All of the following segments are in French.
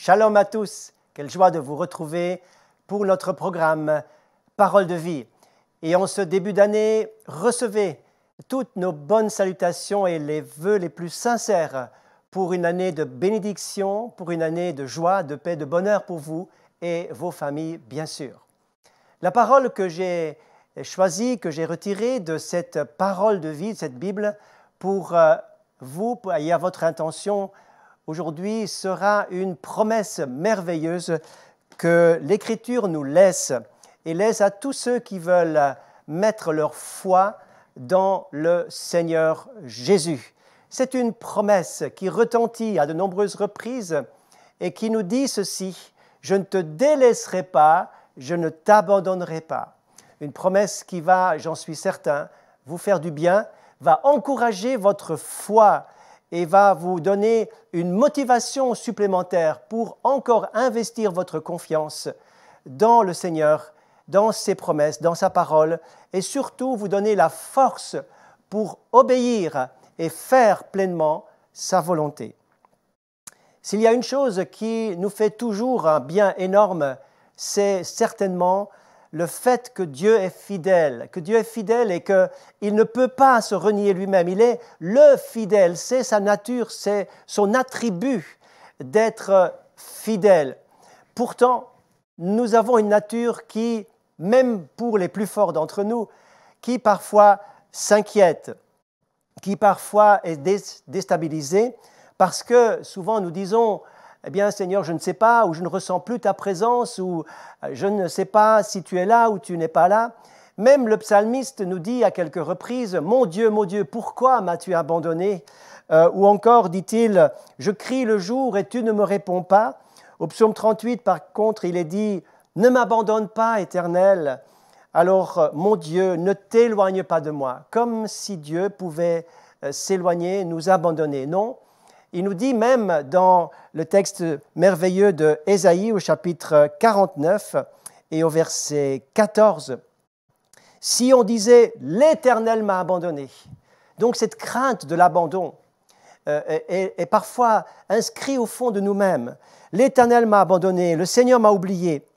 Shalom à tous, quelle joie de vous retrouver pour notre programme Parole de vie. Et en ce début d'année, recevez toutes nos bonnes salutations et les vœux les plus sincères pour une année de bénédiction, pour une année de joie, de paix, de bonheur pour vous et vos familles, bien sûr. La parole que j'ai choisie, que j'ai retirée de cette parole de vie, de cette Bible, pour vous et à votre intention aujourd'hui, sera une promesse merveilleuse que l'Écriture nous laisse et laisse à tous ceux qui veulent mettre leur foi dans le Seigneur Jésus. C'est une promesse qui retentit à de nombreuses reprises et qui nous dit ceci: « Je ne te délaisserai pas, je ne t'abandonnerai pas ». Une promesse qui va, j'en suis certain, vous faire du bien, va encourager votre foi et va vous donner une motivation supplémentaire pour encore investir votre confiance dans le Seigneur, dans ses promesses, dans sa parole, et surtout vous donner la force pour obéir et faire pleinement sa volonté. S'il y a une chose qui nous fait toujours un bien énorme, c'est certainement le fait que Dieu est fidèle et qu'il ne peut pas se renier lui-même. Il est le fidèle, c'est sa nature, c'est son attribut d'être fidèle. Pourtant, nous avons une nature qui, même pour les plus forts d'entre nous, qui parfois s'inquiète, qui parfois est déstabilisée, parce que souvent nous disons: « Eh bien, Seigneur, je ne sais pas, ou je ne ressens plus ta présence, ou je ne sais pas si tu es là ou tu n'es pas là. » Même le psalmiste nous dit à quelques reprises: « Mon Dieu, pourquoi m'as-tu abandonné ?» Ou encore dit-il: « Je crie le jour et tu ne me réponds pas. » Au psaume 38, par contre, il est dit: « Ne m'abandonne pas, Éternel. Alors, mon Dieu, ne t'éloigne pas de moi. » Comme si Dieu pouvait s'éloigner, nous abandonner. Non. Il nous dit même dans le texte merveilleux de Ésaïe au chapitre 49 et au verset 14, « Si on disait « L'Éternel m'a abandonné », donc cette crainte de l'abandon est parfois inscrite au fond de nous-mêmes. « L'Éternel m'a abandonné, le Seigneur m'a oublié ».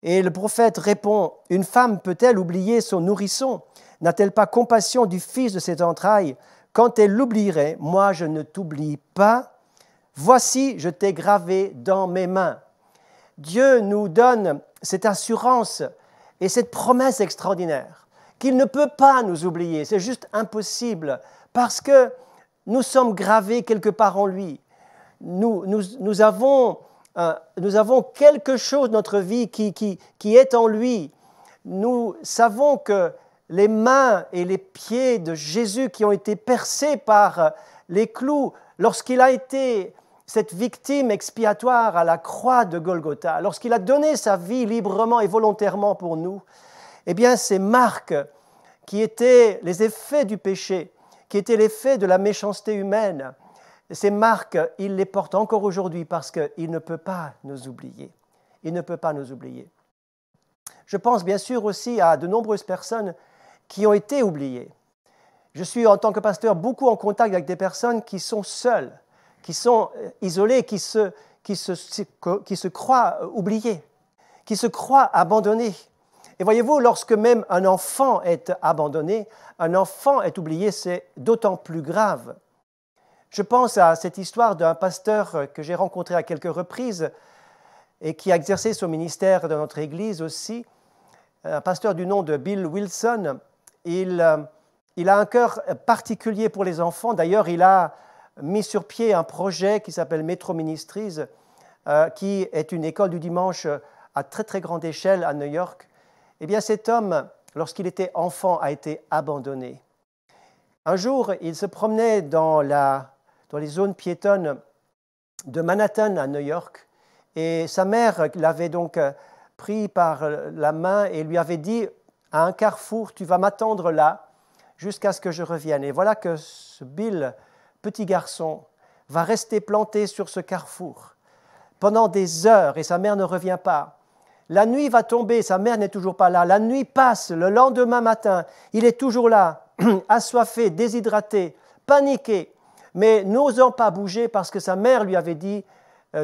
Et le prophète répond: « Une femme peut-elle oublier son nourrisson? N'a-t-elle pas compassion du fils de ses entrailles? Quand elle l'oublierait, moi je ne t'oublie pas. Voici, je t'ai gravé dans mes mains. » Dieu nous donne cette assurance et cette promesse extraordinaire qu'il ne peut pas nous oublier. C'est juste impossible parce que nous sommes gravés quelque part en lui. Nous avons quelque chose dans notre vie qui est en lui. Nous savons que les mains et les pieds de Jésus qui ont été percés par les clous lorsqu'il a été cette victime expiatoire à la croix de Golgotha, lorsqu'il a donné sa vie librement et volontairement pour nous, eh bien ces marques qui étaient les effets du péché, qui étaient l'effet de la méchanceté humaine, ces marques, il les porte encore aujourd'hui parce qu'il ne peut pas nous oublier. Il ne peut pas nous oublier. Je pense bien sûr aussi à de nombreuses personnes qui ont été oubliées. Je suis, en tant que pasteur, beaucoup en contact avec des personnes qui sont seules, qui sont isolées, qui se croient oubliées, qui se croient abandonnées. Et voyez-vous, lorsque même un enfant est abandonné, un enfant est oublié, c'est d'autant plus grave. Je pense à cette histoire d'un pasteur que j'ai rencontré à quelques reprises et qui a exercé son ministère dans notre Église aussi, un pasteur du nom de Bill Wilson. Il a un cœur particulier pour les enfants. D'ailleurs, il a mis sur pied un projet qui s'appelle Metro Ministries, qui est une école du dimanche à très très grande échelle à New York. Eh bien, cet homme, lorsqu'il était enfant, a été abandonné. Un jour, il se promenait dans les zones piétonnes de Manhattan à New York, et sa mère l'avait donc pris par la main et lui avait dit: « À un carrefour, tu vas m'attendre là jusqu'à ce que je revienne. » Et voilà que ce Bill, petit garçon, va rester planté sur ce carrefour pendant des heures et sa mère ne revient pas. La nuit va tomber, sa mère n'est toujours pas là. La nuit passe, le lendemain matin, il est toujours là, assoiffé, déshydraté, paniqué, mais n'osant pas bouger parce que sa mère lui avait dit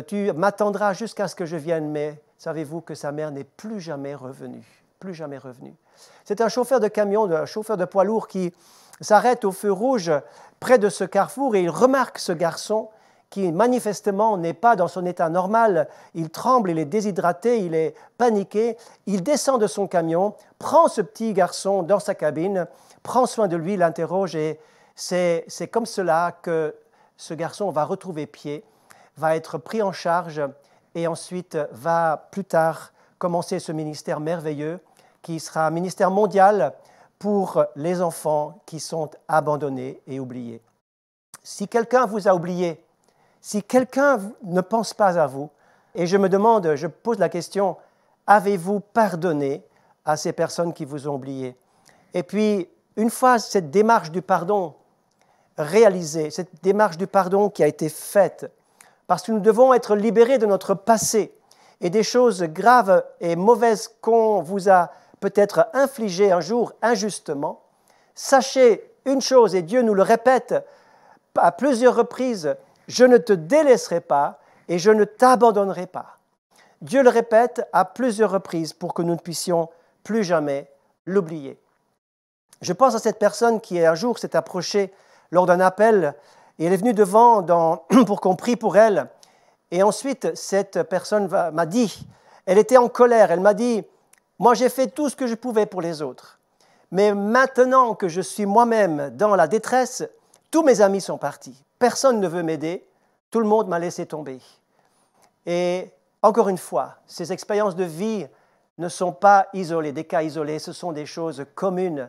tu m'attendras jusqu'à ce que je vienne, mais savez-vous que sa mère n'est plus jamais revenue, plus jamais revenue. C'est un chauffeur de camion, un chauffeur de poids lourd qui s'arrête au feu rouge près de ce carrefour et il remarque ce garçon qui manifestement n'est pas dans son état normal. Il tremble, il est déshydraté, il est paniqué. Il descend de son camion, prend ce petit garçon dans sa cabine, prend soin de lui, l'interroge et c'est comme cela que ce garçon va retrouver pied, va être pris en charge et ensuite va plus tard commencer ce ministère merveilleux qui sera un ministère mondial pour les enfants qui sont abandonnés et oubliés. Si quelqu'un vous a oublié, si quelqu'un ne pense pas à vous, et je me demande, je pose la question, avez-vous pardonné à ces personnes qui vous ont oublié? Et puis, une fois cette démarche du pardon réalisée, cette démarche du pardon qui a été faite, parce que nous devons être libérés de notre passé et des choses graves et mauvaises qu'on vous a peut-être infligées un jour injustement, sachez une chose, et Dieu nous le répète à plusieurs reprises, je ne te délaisserai pas et je ne t'abandonnerai pas. Dieu le répète à plusieurs reprises pour que nous ne puissions plus jamais l'oublier. Je pense à cette personne qui un jour s'est approchée lors d'un appel et elle est venue devant pour qu'on prie pour elle. Et ensuite, cette personne m'a dit, elle était en colère, elle m'a dit, moi j'ai fait tout ce que je pouvais pour les autres, mais maintenant que je suis moi-même dans la détresse, tous mes amis sont partis. Personne ne veut m'aider, tout le monde m'a laissé tomber. Et encore une fois, ces expériences de vie ne sont pas isolées, des cas isolés, ce sont des choses communes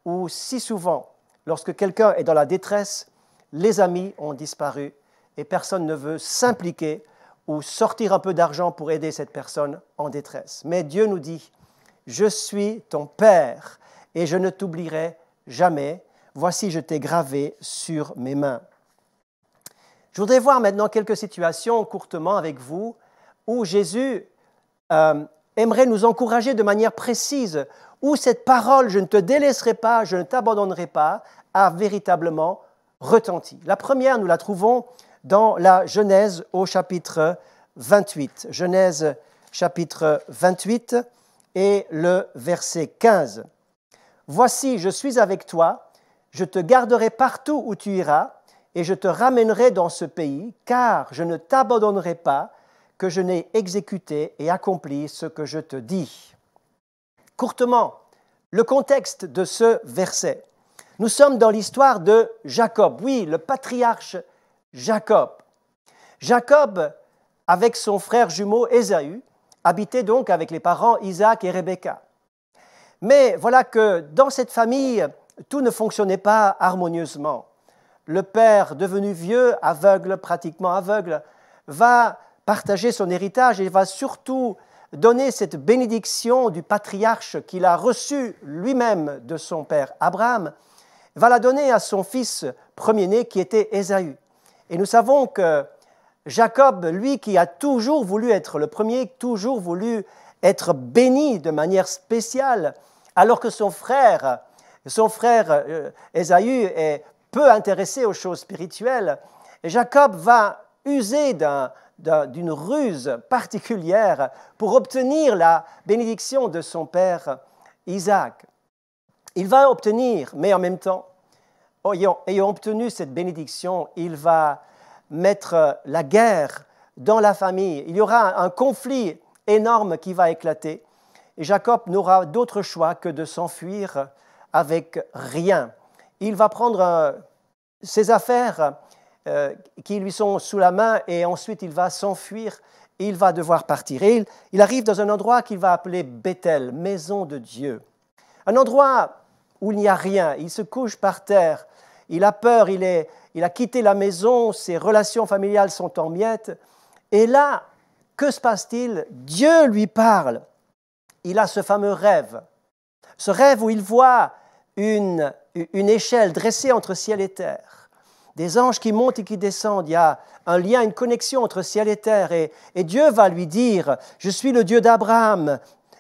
où si souvent, lorsque quelqu'un est dans la détresse, les amis ont disparu et personne ne veut s'impliquer ou sortir un peu d'argent pour aider cette personne en détresse. Mais Dieu nous dit, je suis ton Père et je ne t'oublierai jamais. Voici, je t'ai gravé sur mes mains. Je voudrais voir maintenant quelques situations courtement avec vous où Jésus aimerait nous encourager de manière précise, où cette parole « je ne te délaisserai pas, je ne t'abandonnerai pas » a véritablement retenti. La première, nous la trouvons dans la Genèse au chapitre 28. Genèse chapitre 28 et le verset 15. « Voici, je suis avec toi, je te garderai partout où tu iras, et je te ramènerai dans ce pays, car je ne t'abandonnerai pas, que je n'ai exécuté et accompli ce que je te dis. » Courtement, le contexte de ce verset. Nous sommes dans l'histoire de Jacob, oui, le patriarche Jacob. Jacob, avec son frère jumeau Ésaü, habitait donc avec les parents Isaac et Rebecca. Mais voilà que dans cette famille, tout ne fonctionnait pas harmonieusement. Le père, devenu vieux, aveugle, pratiquement aveugle, va partager son héritage et va surtout donner cette bénédiction du patriarche qu'il a reçue lui-même de son père Abraham, va la donner à son fils premier-né qui était Ésaü. Et nous savons que Jacob, lui qui a toujours voulu être le premier, toujours voulu être béni de manière spéciale, alors que son frère Ésaü est peu intéressé aux choses spirituelles, Jacob va user d'une ruse particulière pour obtenir la bénédiction de son père Isaac. Il va obtenir, mais en même temps, ayant obtenu cette bénédiction, il va mettre la guerre dans la famille. Il y aura un conflit énorme qui va éclater. Et Jacob n'aura d'autre choix que de s'enfuir avec rien. Il va prendre ses affaires qui lui sont sous la main et ensuite il va s'enfuir et il va devoir partir. Et il arrive dans un endroit qu'il va appeler Bethel, maison de Dieu. Un endroit où il n'y a rien. Il se couche par terre. Il a peur, il a quitté la maison, ses relations familiales sont en miettes. Et là, que se passe-t-il? Dieu lui parle. Il a ce fameux rêve. Ce rêve où il voit une échelle dressée entre ciel et terre. Des anges qui montent et qui descendent. Il y a un lien, une connexion entre ciel et terre. Et Dieu va lui dire, « Je suis le Dieu d'Abraham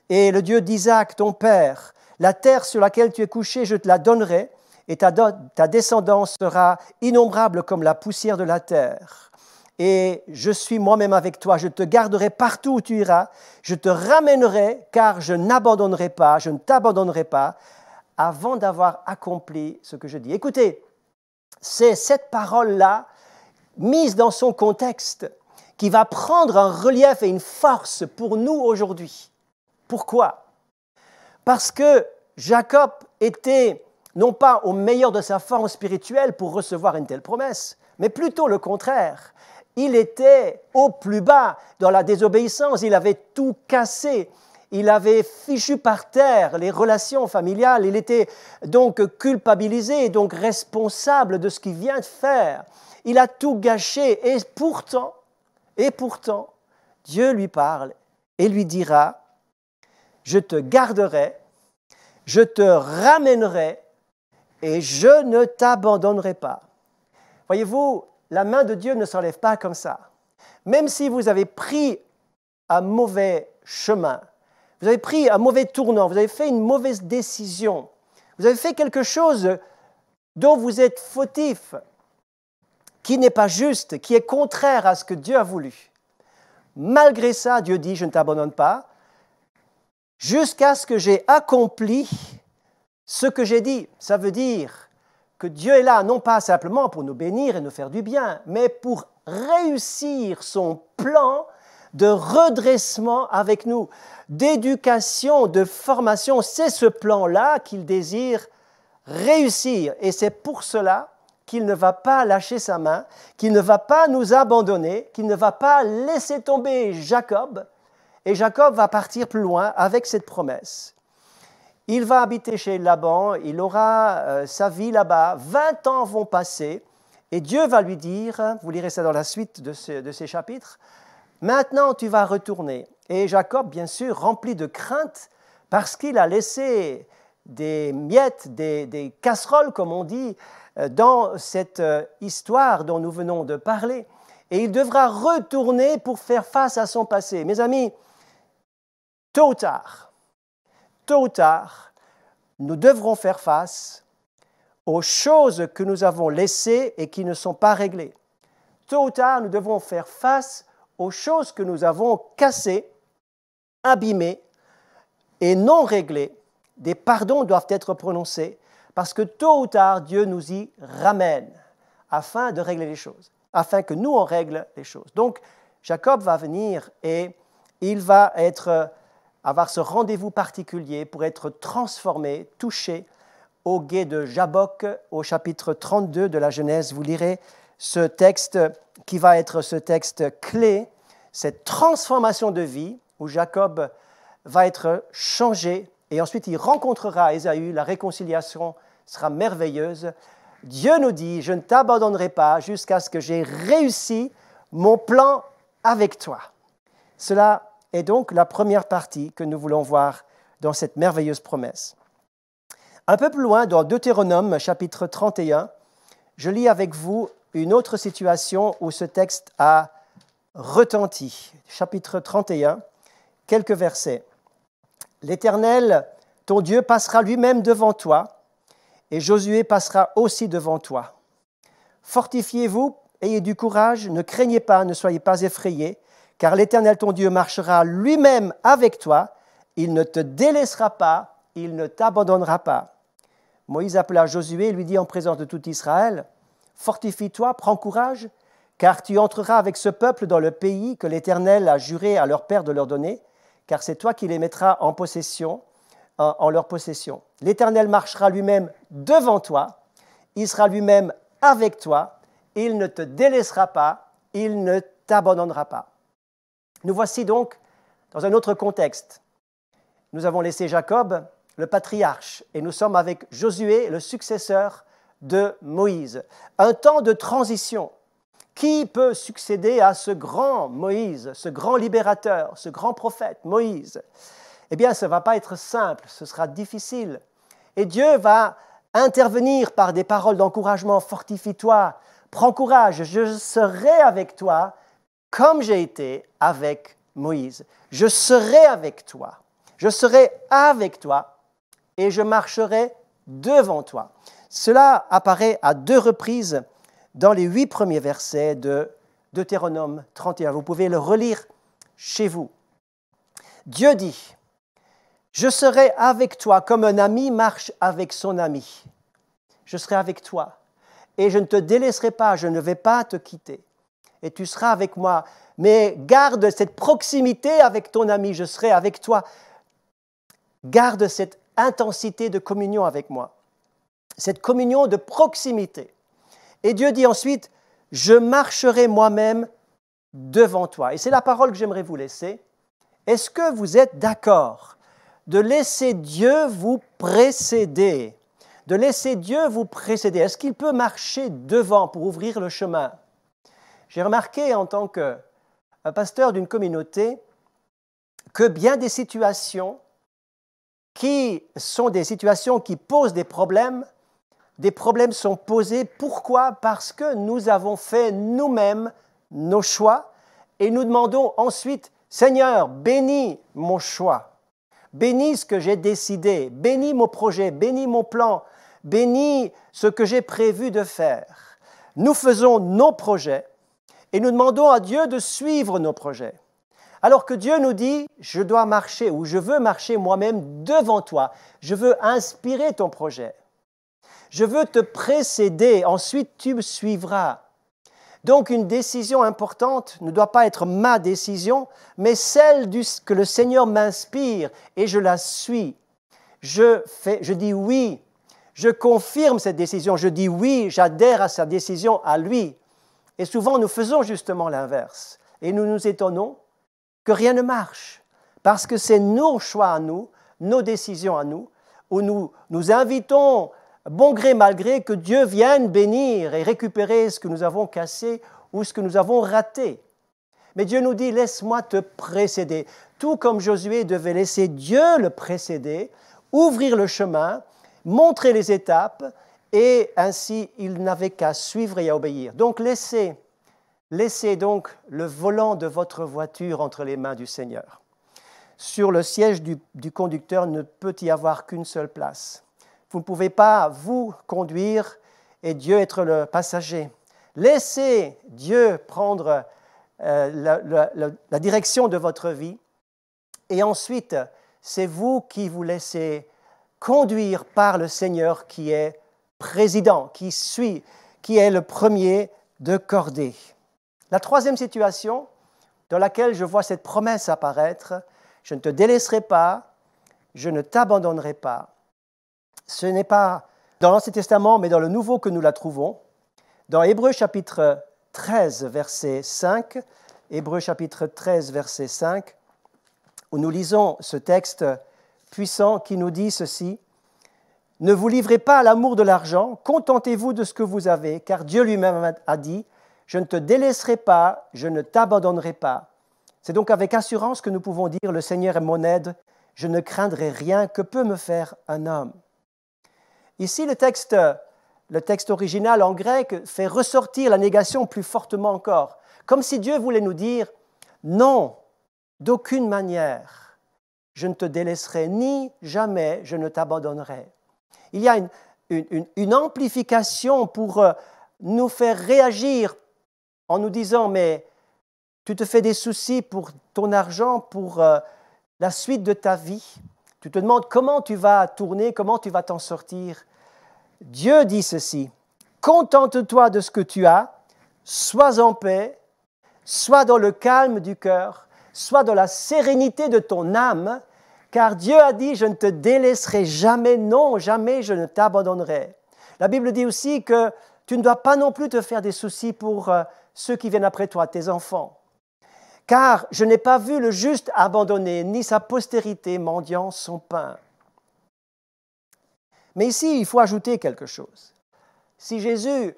et le Dieu d'Isaac, ton père. La terre sur laquelle tu es couché, je te la donnerai, et ta descendance sera innombrable comme la poussière de la terre. et je suis moi-même avec toi, je te garderai partout où tu iras, je te ramènerai car je n'abandonnerai pas, je ne t'abandonnerai pas avant d'avoir accompli ce que je dis. Écoutez, c'est cette parole-là, mise dans son contexte, qui va prendre un relief et une force pour nous aujourd'hui. Pourquoi? Parce que Jacob était non pas au meilleur de sa forme spirituelle pour recevoir une telle promesse, mais plutôt le contraire. Il était au plus bas dans la désobéissance, il avait tout cassé, il avait fichu par terre les relations familiales, il était donc culpabilisé, donc responsable de ce qu'il vient de faire. Il a tout gâché et pourtant, Dieu lui parle et lui dira, je te garderai, je te ramènerai et je ne t'abandonnerai pas. Voyez-vous, la main de Dieu ne s'enlève pas comme ça. Même si vous avez pris un mauvais chemin, vous avez pris un mauvais tournant, vous avez fait une mauvaise décision, vous avez fait quelque chose dont vous êtes fautif, qui n'est pas juste, qui est contraire à ce que Dieu a voulu. Malgré ça, Dieu dit, je ne t'abandonne pas, jusqu'à ce que j'ai accompli ce que j'ai dit. Ça veut dire que Dieu est là, non pas simplement pour nous bénir et nous faire du bien, mais pour réussir son plan de redressement avec nous, d'éducation, de formation. C'est ce plan-là qu'il désire réussir. Et c'est pour cela qu'il ne va pas lâcher sa main, qu'il ne va pas nous abandonner, qu'il ne va pas laisser tomber Jacob. Et Jacob va partir plus loin avec cette promesse. Il va habiter chez Laban, il aura sa vie là-bas, 20 ans vont passer, et Dieu va lui dire, vous lirez ça dans la suite de ces chapitres, maintenant tu vas retourner. Et Jacob, bien sûr, rempli de crainte, parce qu'il a laissé des miettes, des casseroles, comme on dit, dans cette histoire dont nous venons de parler. Et il devra retourner pour faire face à son passé. Mes amis, tôt ou tard, nous devrons faire face aux choses que nous avons laissées et qui ne sont pas réglées. Tôt ou tard, nous devrons faire face aux choses que nous avons cassées, abîmées et non réglées. Des pardons doivent être prononcés parce que tôt ou tard, Dieu nous y ramène afin de régler les choses, afin que nous, on règle les choses. Donc, Jacob va venir et il va avoir ce rendez-vous particulier pour être transformé, touché au gué de Jabbok, au chapitre 32 de la Genèse. Vous lirez ce texte qui va être ce texte clé, cette transformation de vie où Jacob va être changé et ensuite il rencontrera Ésaü, la réconciliation sera merveilleuse. Dieu nous dit, je ne t'abandonnerai pas jusqu'à ce que j'ai réussi mon plan avec toi. Cela est donc la première partie que nous voulons voir dans cette merveilleuse promesse. Un peu plus loin, dans Deutéronome, chapitre 31, je lis avec vous une autre situation où ce texte a retenti. Chapitre 31, quelques versets. « L'Éternel, ton Dieu, passera lui-même devant toi, et Josué passera aussi devant toi. Fortifiez-vous, ayez du courage, ne craignez pas, ne soyez pas effrayés, car l'Éternel, ton Dieu, marchera lui-même avec toi, il ne te délaissera pas, il ne t'abandonnera pas. » Moïse appela Josué et lui dit en présence de tout Israël, « Fortifie-toi, prends courage, car tu entreras avec ce peuple dans le pays que l'Éternel a juré à leur père de leur donner, car c'est toi qui les mettras en leur possession. L'Éternel marchera lui-même devant toi, il sera lui-même avec toi, il ne te délaissera pas, il ne t'abandonnera pas. » Nous voici donc dans un autre contexte. Nous avons laissé Jacob, le patriarche, et nous sommes avec Josué, le successeur de Moïse. Un temps de transition. Qui peut succéder à ce grand Moïse, ce grand libérateur, ce grand prophète, Moïse? Eh bien, ça ne va pas être simple, ce sera difficile. Et Dieu va intervenir par des paroles d'encouragement. Fortifie-toi, prends courage, je serai avec toi comme j'ai été avec Moïse. Je serai avec toi et je marcherai devant toi. Cela apparaît à 2 reprises dans les 8 premiers versets de Deutéronome 31. Vous pouvez le relire chez vous. Dieu dit, « Je serai avec toi comme un ami marche avec son ami. Je serai avec toi et je ne te délaisserai pas, je ne vais pas te quitter. Et tu seras avec moi. Mais garde cette proximité avec ton ami, je serai avec toi. Garde cette intensité de communion avec moi, cette communion de proximité. » Et Dieu dit ensuite, « Je marcherai moi-même devant toi. » Et c'est la parole que j'aimerais vous laisser. Est-ce que vous êtes d'accord de laisser Dieu vous précéder? De laisser Dieu vous précéder. Est-ce qu'il peut marcher devant pour ouvrir le chemin? J'ai remarqué en tant que pasteur d'une communauté que bien des situations qui sont des situations qui posent des problèmes sont posés. Pourquoi? Parce que nous avons fait nous-mêmes nos choix et nous demandons ensuite, Seigneur, bénis mon choix, bénis ce que j'ai décidé, bénis mon projet, bénis mon plan, bénis ce que j'ai prévu de faire. Nous faisons nos projets et nous demandons à Dieu de suivre nos projets. Alors que Dieu nous dit, je dois marcher ou je veux marcher moi-même devant toi, je veux inspirer ton projet. Je veux te précéder, ensuite tu me suivras. Donc une décision importante ne doit pas être ma décision, mais celle que le Seigneur m'inspire et je la suis. Je dis oui, je confirme cette décision, je dis oui, j'adhère à sa décision, à lui. Et souvent nous faisons justement l'inverse et nous nous étonnons que rien ne marche parce que c'est nos choix à nous, nos décisions à nous, où nous invitons bon gré mal gré que Dieu vienne bénir et récupérer ce que nous avons cassé ou ce que nous avons raté. Mais Dieu nous dit, laisse-moi te précéder. Tout comme Josué devait laisser Dieu le précéder, ouvrir le chemin, montrer les étapes, et ainsi il n'avait qu'à suivre et à obéir. Donc laissez donc le volant de votre voiture entre les mains du Seigneur. Sur le siège du conducteur ne peut y avoir qu'une seule place. Vous ne pouvez pas vous conduire et Dieu être le passager. Laissez Dieu prendre la direction de votre vie et ensuite, c'est vous qui vous laissez conduire par le Seigneur qui est président, qui suit, qui est le premier de cordée. La troisième situation dans laquelle je vois cette promesse apparaître, je ne te délaisserai pas, je ne t'abandonnerai pas. Ce n'est pas dans l'Ancien Testament, mais dans le Nouveau que nous la trouvons. Dans Hébreux chapitre 13, verset 5, Hébreux chapitre 13, verset 5, où nous lisons ce texte puissant qui nous dit ceci, « Ne vous livrez pas à l'amour de l'argent, contentez-vous de ce que vous avez, car Dieu lui-même a dit, « Je ne te délaisserai pas, je ne t'abandonnerai pas. » C'est donc avec assurance que nous pouvons dire, « Le Seigneur est mon aide, je ne craindrai rien, que peut me faire un homme ?» Ici, le texte original en grec fait ressortir la négation plus fortement encore, comme si Dieu voulait nous dire « Non, d'aucune manière, je ne te délaisserai, ni jamais je ne t'abandonnerai. » Il y a une amplification pour nous faire réagir en nous disant « Mais tu te fais des soucis pour ton argent, pour la suite de ta vie. Tu te demandes comment tu vas tourner, comment tu vas t'en sortir. » Dieu dit ceci, « Contente-toi de ce que tu as, sois en paix, sois dans le calme du cœur, sois dans la sérénité de ton âme, car Dieu a dit, je ne te délaisserai jamais, non, jamais je ne t'abandonnerai. » La Bible dit aussi que tu ne dois pas non plus te faire des soucis pour ceux qui viennent après toi, tes enfants. Car je n'ai pas vu le juste abandonné, ni sa postérité mendiant son pain. Mais ici, il faut ajouter quelque chose. Si Jésus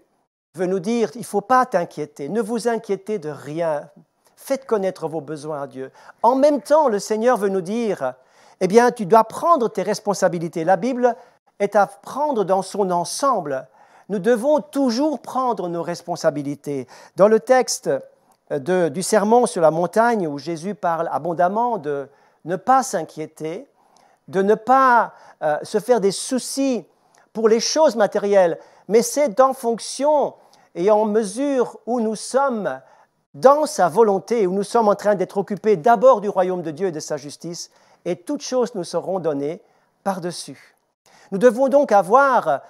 veut nous dire, il ne faut pas t'inquiéter, ne vous inquiétez de rien, faites connaître vos besoins à Dieu. En même temps, le Seigneur veut nous dire, eh bien, tu dois prendre tes responsabilités. La Bible est à prendre dans son ensemble. Nous devons toujours prendre nos responsabilités. Dans le texte du sermon sur la montagne, où Jésus parle abondamment de ne pas s'inquiéter, de ne pas se faire des soucis pour les choses matérielles, mais c'est en fonction et en mesure où nous sommes dans sa volonté, où nous sommes en train d'être occupés d'abord du royaume de Dieu et de sa justice, et toutes choses nous seront données par-dessus. Nous devons donc avoir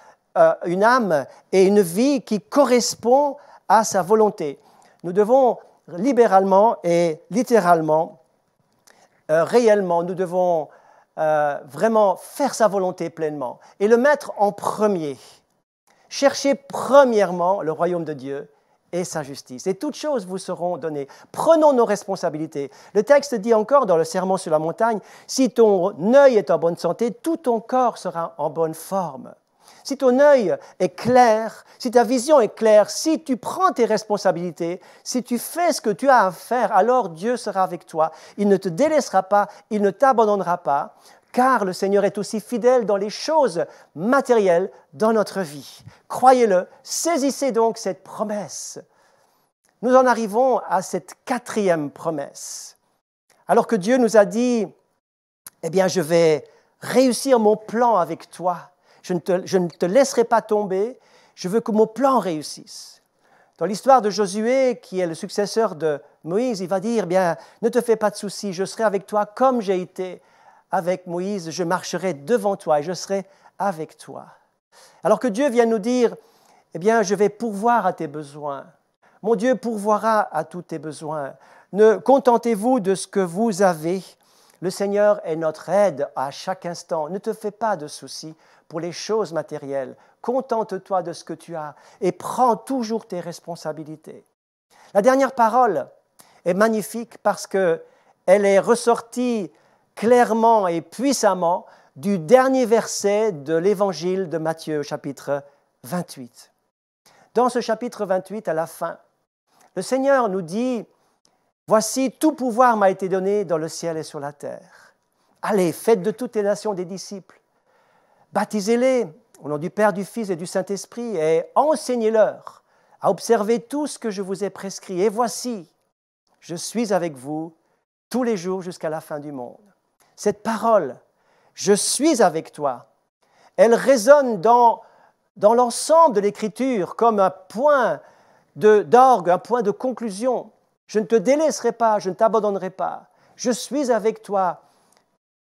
une âme et une vie qui correspond à sa volonté. Nous devons libéralement et littéralement, réellement, nous devons vraiment faire sa volonté pleinement et le mettre en premier. Cherchez premièrement le royaume de Dieu et sa justice, et toutes choses vous seront données. Prenons nos responsabilités. Le texte dit encore dans le Sermon sur la montagne, « Si ton œil est en bonne santé, tout ton corps sera en bonne forme. » Si ton œil est clair, si ta vision est claire, si tu prends tes responsabilités, si tu fais ce que tu as à faire, alors Dieu sera avec toi. Il ne te délaissera pas, il ne t'abandonnera pas, car le Seigneur est aussi fidèle dans les choses matérielles dans notre vie. Croyez-le, saisissez donc cette promesse. Nous en arrivons à cette 4e promesse. Alors que Dieu nous a dit, « Eh bien, je vais réussir mon plan avec toi. Je ne te laisserai pas tomber. Je veux que mon plan réussisse. » Dans l'histoire de Josué, qui est le successeur de Moïse, il va dire, « Bien, ne te fais pas de soucis, je serai avec toi comme j'ai été avec Moïse, je marcherai devant toi et je serai avec toi. » Alors que Dieu vient nous dire, « Eh bien, je vais pourvoir à tes besoins. Mon Dieu pourvoira à tous tes besoins. Ne contentez-vous de ce que vous avez. Le Seigneur est notre aide à chaque instant. Ne te fais pas de soucis pour les choses matérielles. Contente-toi de ce que tu as et prends toujours tes responsabilités. » La dernière parole est magnifique parce qu'elle est ressortie clairement et puissamment du dernier verset de l'évangile de Matthieu, chapitre 28. Dans ce chapitre 28, à la fin, le Seigneur nous dit, « Voici, tout pouvoir m'a été donné dans le ciel et sur la terre. Allez, faites de toutes les nations des disciples. Baptisez-les au nom du Père, du Fils et du Saint-Esprit et enseignez-leur à observer tout ce que je vous ai prescrit. Et voici, je suis avec vous tous les jours jusqu'à la fin du monde. » Cette parole, « Je suis avec toi », elle résonne dans l'ensemble de l'Écriture comme un point d'orgue, un point de conclusion. Je ne te délaisserai pas, je ne t'abandonnerai pas. Je suis avec toi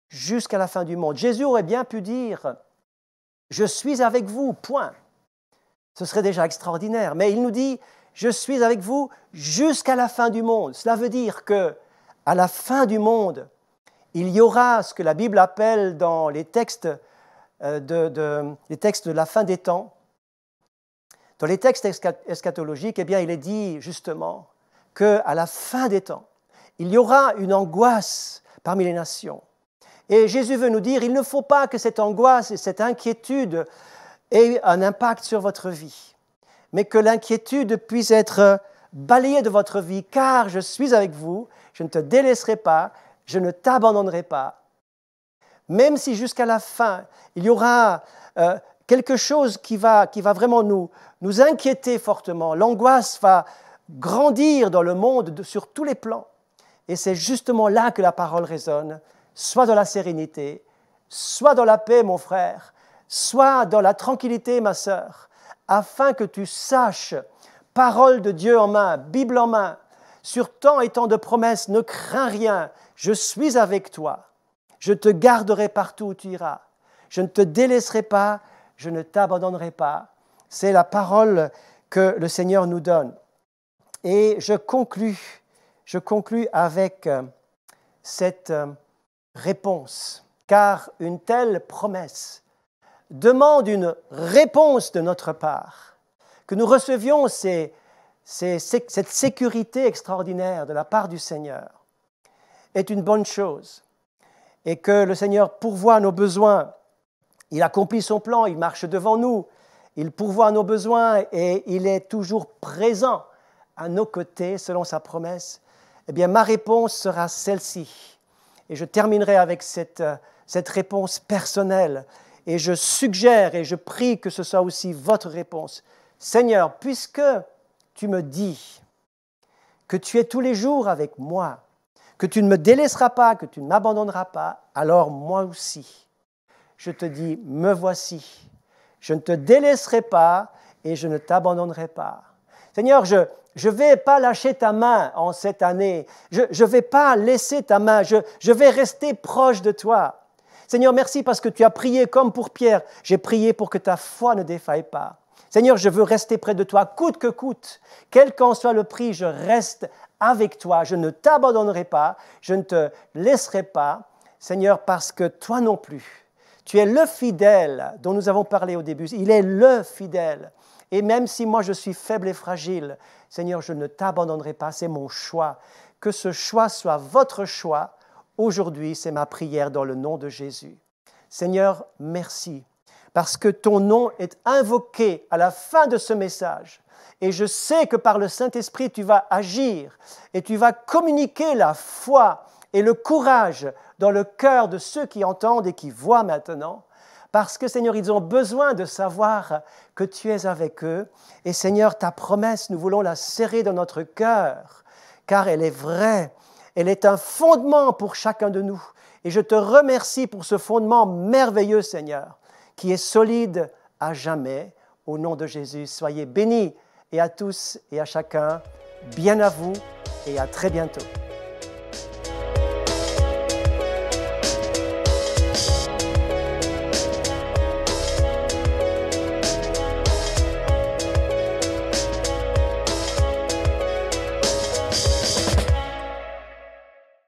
jusqu'à la fin du monde. Jésus aurait bien pu dire « Je suis avec vous, point ». Ce serait déjà extraordinaire, mais il nous dit « Je suis avec vous jusqu'à la fin du monde ». Cela veut dire qu'à la fin du monde, il y aura ce que la Bible appelle dans les textes de la fin des temps. Dans les textes eschatologiques, eh bien, il est dit justement qu'à la fin des temps, il y aura une angoisse parmi les nations. Et Jésus veut nous dire, il ne faut pas que cette angoisse et cette inquiétude aient un impact sur votre vie, mais que l'inquiétude puisse être balayée de votre vie, car je suis avec vous, je ne te délaisserai pas, je ne t'abandonnerai pas. Même si jusqu'à la fin, il y aura quelque chose qui va vraiment nous inquiéter fortement, l'angoisse va grandir dans le monde sur tous les plans. Et c'est justement là que la parole résonne, soit dans la sérénité, soit dans la paix, mon frère, soit dans la tranquillité, ma sœur, afin que tu saches, parole de Dieu en main, Bible en main, sur tant et tant de promesses, ne crains rien, je suis avec toi, je te garderai partout où tu iras, je ne te délaisserai pas, je ne t'abandonnerai pas. C'est la parole que le Seigneur nous donne. Et je conclus avec cette réponse, car une telle promesse demande une réponse de notre part, que nous recevions cette sécurité extraordinaire de la part du Seigneur est une bonne chose, et que le Seigneur pourvoit nos besoins. Il accomplit son plan, il marche devant nous, il pourvoit nos besoins et il est toujours présent à nos côtés selon sa promesse. Eh bien, ma réponse sera celle-ci. Et je terminerai avec cette réponse personnelle. Et je suggère et je prie que ce soit aussi votre réponse. Seigneur, puisque tu me dis que tu es tous les jours avec moi, que tu ne me délaisseras pas, que tu ne m'abandonneras pas, alors moi aussi, je te dis, me voici. Je ne te délaisserai pas et je ne t'abandonnerai pas. Seigneur, je ne vais pas lâcher ta main en cette année. Je ne vais pas laisser ta main. Je vais rester proche de toi. Seigneur, merci parce que tu as prié comme pour Pierre. J'ai prié pour que ta foi ne défaille pas. Seigneur, je veux rester près de toi, coûte que coûte. Quel qu'en soit le prix, je reste avec toi. Je ne t'abandonnerai pas. Je ne te laisserai pas. Seigneur, parce que toi non plus, tu es le fidèle dont nous avons parlé au début. Il est le fidèle. Et même si moi je suis faible et fragile, Seigneur, je ne t'abandonnerai pas, c'est mon choix. Que ce choix soit votre choix. Aujourd'hui, c'est ma prière dans le nom de Jésus. Seigneur, merci, parce que ton nom est invoqué à la fin de ce message. Et je sais que par le Saint-Esprit, tu vas agir et tu vas communiquer la foi et le courage dans le cœur de ceux qui entendent et qui voient maintenant. Parce que, Seigneur, ils ont besoin de savoir que tu es avec eux. Et Seigneur, ta promesse, nous voulons la serrer dans notre cœur, car elle est vraie. Elle est un fondement pour chacun de nous. Et je te remercie pour ce fondement merveilleux, Seigneur, qui est solide à jamais. Au nom de Jésus, soyez bénis. Et à tous et à chacun, bien à vous et à très bientôt.